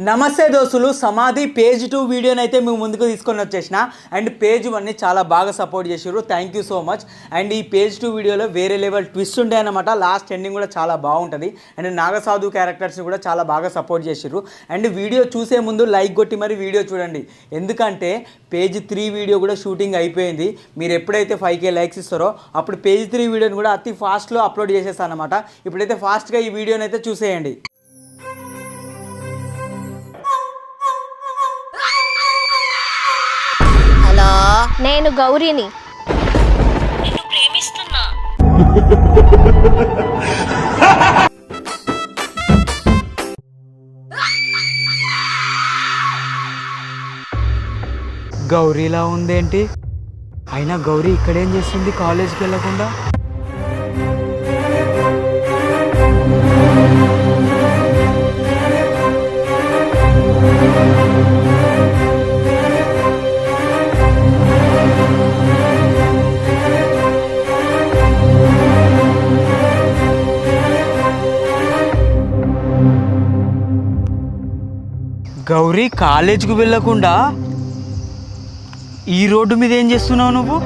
నమస్తే దోస్తులు, సమాధి పేజ్ 2 వీడియోని అయితే మేము ముందుకు తీసుకొని వచ్చేసిన. అండ్ పేజ్ 1ని చాలా బాగా సపోర్ట్ చేసారు, thank you so much. And ఈ పేజ్ 2 వీడియోలో వేరే లెవెల్ ట్విస్ట్ ఉంటాయి అన్నమాట. లాస్ట్ ఎండింగ్ కూడా చాలా బాగుంటుంది. అండ్ నాగసాధు క్యారెక్టర్స్ని కూడా చాలా బాగా సపోర్ట్ చేసారు. అండ్ వీడియో చూసే ముందు లైక్ కొట్టి మరి వీడియో చూడండి, ఎందుకంటే పేజ్ 3 వీడియో కూడా షూటింగ్ అయిపోయింది. మీరు ఎప్పుడైతే 5K లైక్స్ ఇస్తారో అప్పుడు పేజ్ 3 వీడియోని కూడా అతి ఫాస్ట్లో అప్లోడ్ చేసేస్తాను అనమాట. ఇప్పుడైతే ఫాస్ట్గా ఈ వీడియోని అయితే చూసేయండి. నేను గౌరీని. నిన్ను ప్రేమిస్తున్నా. గౌరీలా ఉందేంటి? అయినా గౌరీ ఇక్కడేం చేస్తుంది కాలేజ్కి వెళ్ళకుండా? గౌరీ కాలేజ్కి వెళ్ళకుండా ఈ రోడ్డు మీద ఏం చేస్తున్నావు నువ్వు?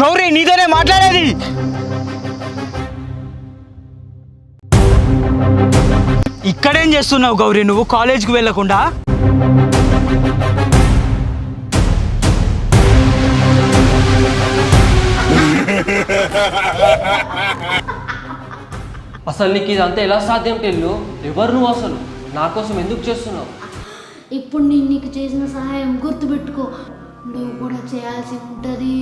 గౌరీ, నీతోనే మాట్లాడేది. ఇక్కడేం చేస్తున్నావు గౌరీ నువ్వు కాలేజ్కి వెళ్ళకుండా? అసలు నీకు ఇదంతా ఎలా సాధ్యం టెల్లు? ఎవరు నువ్వు? అసలు నా కోసం ఎందుకు చేస్తున్నావు? ఇప్పుడు నేను నీకు చేసిన సహాయం గుర్తుపెట్టుకో, నువ్వు కూడా చేయాల్సి ఉంటుంది.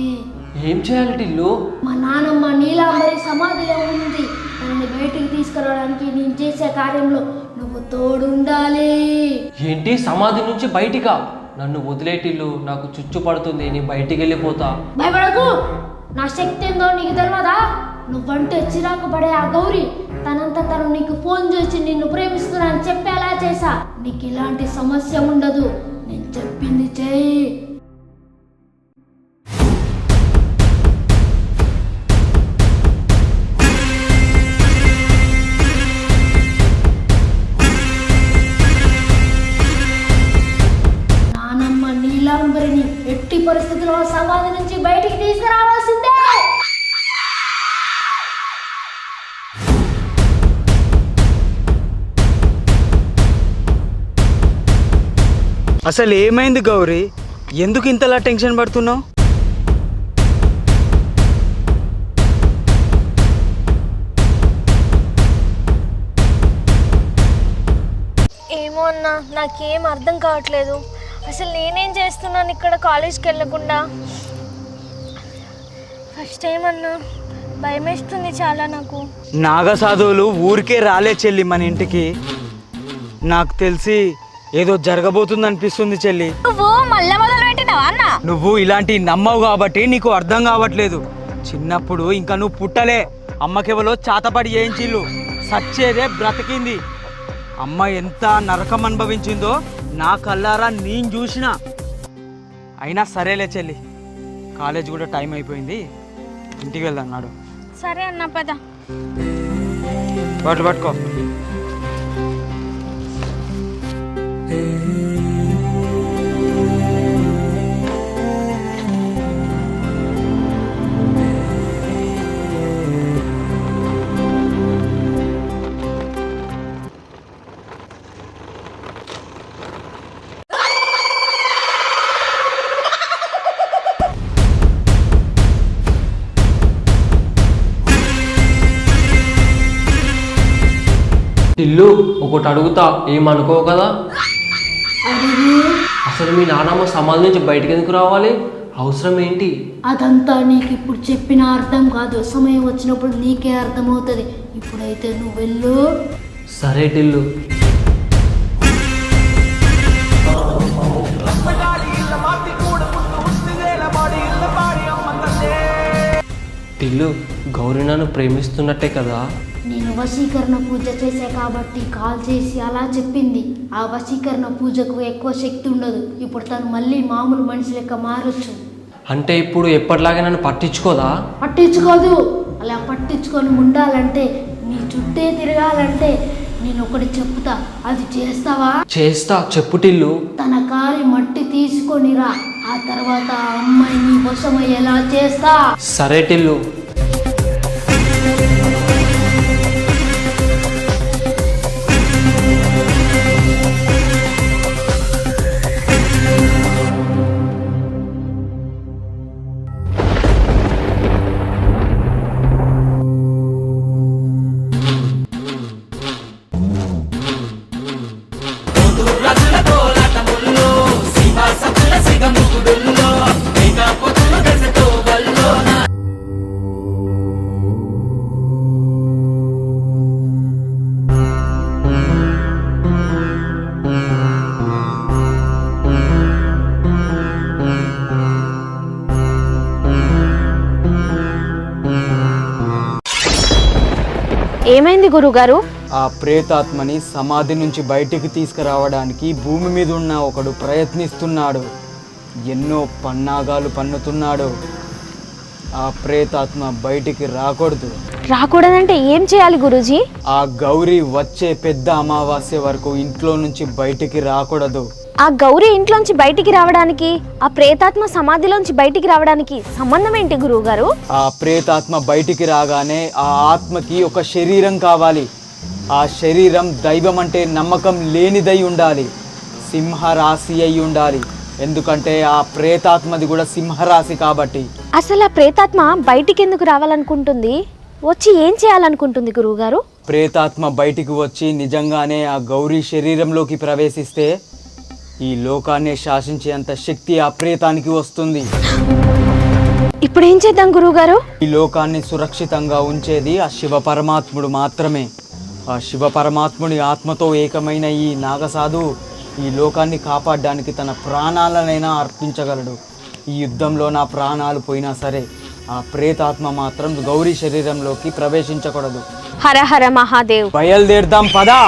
ఏం చేయాలి టిల్లు? మా నాన్నమ్మ నీలాంబరి సమాధిలో ఉంది, తనని బయటికి తీసుకురావడానికి నేను చేసే కార్యంలో నువ్వు తోడుండాలి. ఏంటి, సమాధి నుంచి బయటికా? నన్ను వదిలేటిల్లు, నాకు చుచ్చు పడుతుంది, నీ బయటికి వెళ్ళిపోతా. భయపడకు, నా శక్తి ఏందో నీకు తెలియదా? నువ్వంటే చిరాకు పడే ఆ గౌరీ తనంతా తను నీకు ఫోన్ చేసి నిన్ను ప్రేమిస్తున్నా అని చెప్పేలా చేసా. నీకు ఇలాంటి సమస్య ఉండదు, నేను చెప్పింది చెయ్యి. నానమ్మ నీలాంబరిని ఎట్టి పరిస్థితుల్లో సమాధి నుంచి బయటికి తీసుకురావాల్సిందే. అసలు ఏమైంది గౌరీ? ఎందుకు ఇంతలా టెన్షన్ పడుతున్నావు? ఏమో అన్నా, నాకేం అర్థం కావట్లేదు. అసలు నేనేం చేస్తున్నాను ఇక్కడ కాలేజ్కి వెళ్ళకుండా? ఫస్ట్ టైం అన్నా, భయమేస్తుంది చాలా నాకు. నాగసాధువులు ఊరికే రాలే చెల్లి మన ఇంటికి. నాకు తెలిసి ఏదో జరగబోతుంది అనిపిస్తుంది చెల్లి. నువ్వు మళ్ళా మొదలు పెట్టినావా అన్న? నువ్వు ఇలాంటి నమ్మవు కాబట్టి నీకు అర్థం కావట్లేదు. చిన్నప్పుడు ఇంకా నువ్వు పుట్టలే, అమ్మకెవలో చాతపడి చేయించిల్లు, సచ్చేదే బ్రతికింది. అమ్మ ఎంత నరకం అనుభవించిందో నా కళ్ళారా నేను చూసిన. అయినా సరేలే చెల్లి, కాలేజ్ కూడా టైం అయిపోయింది, ఇంటికి వెళ్దాన్నాడు. సరే అన్న, పద. పట్టుకో. టిల్లు, ఒకటి అడుగుతా, ఏమనుకో కదా? అసలు మీ నాన్నమ్మ సమాధి నుంచి బయటికి ఎందుకు రావాలి? అవసరం ఏంటి? అదంతా నీకు ఇప్పుడు చెప్పిన అర్థం కాదు, సమయం వచ్చినప్పుడు నీకే అర్థమవుతుంది. ఇప్పుడైతే నువ్వు వెళ్ళు. సరే టిల్లు. టిల్లు, గౌరీ నన్ను ప్రేమిస్తున్నట్టే కదా? నేను వశీకరణ పూజ చేసా కాబట్టి కాల్ చేసి అలా చెప్పింది. ఆ వశీకరణ పూజకు ఎక్కువ శక్తి ఉండదు. ఇప్పుడు తను మళ్ళీ మామూలు మనిషి లెక్క మారొచ్చు. అంటే ఇప్పుడు ఎప్పటిలాగే నన్ను పట్టించుకోదా? పట్టించుకోదు. అలా పట్టించుకొని ఉండాలంటే, నీ చుట్టే తిరగాలంటే నేను ఒకటి చెప్తా, అది చేస్తావా? చేస్తా, చెప్పు టిల్లు. తన కాలి మట్టి తీసుకొనిరా, ఆ తర్వాత ఆ అమ్మాయిని వశమయ్యేలా చేస్తా. సరే టిల్లు. ఏమైంది గురుగారు? ఆ ప్రేతాత్మని సమాధి నుంచి బయటికి తీసుకురావడానికి భూమి మీద ఉన్న ఒకడు ప్రయత్నిస్తున్నాడు. ఎన్నో పన్నాగాలు పన్నుతున్నాడు. ఆ ప్రేతాత్మ బయటికి రాకూడదు. రాకూడదంటే ఏం చేయాలి గురూజీ? ఆ గౌరీ వచ్చే పెద్ద అమావాస్య వరకు ఇంట్లో నుంచి బయటికి రాకూడదు. ఆ గౌరీ ఇంట్లోంచి బయటికి రావడానికి, ఆ ప్రేతాత్మ సమాధిలోంచి బయటికి రావడానికి సంబంధం ఏంటి గురువు గారు? ఆ ప్రేతాత్మ బయటికి రాగానే ఆ ఆత్మకి ఒక శరీరం కావాలి. ఆ శరీరం దైవం అంటే నమ్మకం లేనిదై ఉండాలి. సింహరాశి అయి ఉండాలి. ఎందుకంటే ఆ ప్రేతాత్మది కూడా సింహరాశి కాబట్టి. అసలు ఆ ప్రేతాత్మ బయటికి ఎందుకు రావాలనుకుంటుంది? వచ్చి ఏం చేయాలనుకుంటుంది గురువు గారు? ప్రేతాత్మ బయటికి వచ్చి నిజంగానే ఆ గౌరీ శరీరంలోకి ప్రవేశిస్తే ఈ లోకాన్ని శాసించేంత శక్తి ఆ ప్రేతానికి వస్తుంది. ఇప్పుడు ఏం చేద్దాం గురువు గారు? ఈ లోకాన్ని సురక్షితంగా ఉంచేది ఆ శివ పరమాత్ముడు మాత్రమే. ఆ శివ పరమాత్ముడి ఆత్మతో ఏకమైన ఈ నాగసాధు ఈ లోకాన్ని కాపాడడానికి తన ప్రాణాలనైనా అర్పించగలడు. ఈ యుద్ధంలో నా ప్రాణాలు పోయినా సరే ఆ ప్రేతాత్మ మాత్రం గౌరీ శరీరంలోకి ప్రవేశించకూడదు. హర హర మహాదేవ్. బయలుదేరదాం పదా.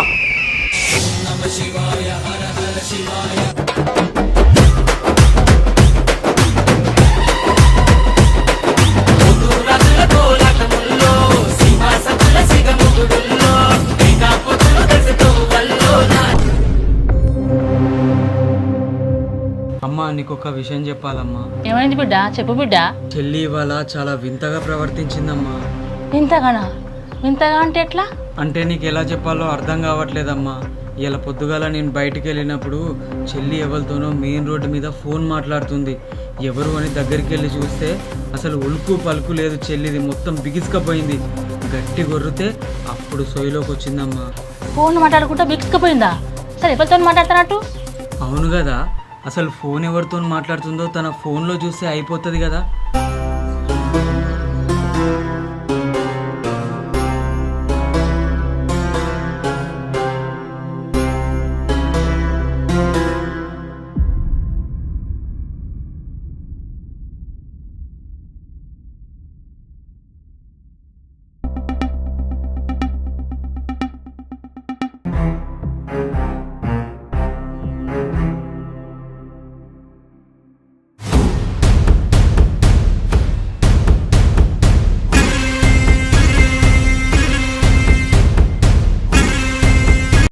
అమ్మా, నీకు ఒక విషయం చెప్పాలమ్మా. ఏమైంది బిడ్డ? చెప్పు బిడ్డ. చెల్లి ఇవాళ చాలా వింతగా ప్రవర్తించిందమ్మా. వింతగానా? వింతగా అంటే ఎట్లా? అంటే నీకు ఎలా చెప్పాలో అర్థం కావట్లేదమ్మా. ఇలా పొద్దుగాల నేను బయటికి వెళ్ళినప్పుడు చెల్లి ఎవరితోనో మెయిన్ రోడ్డు మీద ఫోన్ మాట్లాడుతుంది. ఎవరు అని దగ్గరికి వెళ్ళి చూస్తే అసలు ఉలుకు పలుకు లేదు. చెల్లిది మొత్తం బిగిసుకపోయింది. గట్టి గొర్రితే అప్పుడు సొయ్యలోకి వచ్చిందమ్మా. ఫోన్ మాట్లాడుకుంటా బిక్స్కపోయిందా? సరే, ఎవరితో మాట్లాడుతున్నట్టు? అవును కదా, అసలు ఫోన్ ఎవరితో మాట్లాడుతుందో తన ఫోన్లో చూస్తే అయిపోతుంది కదా.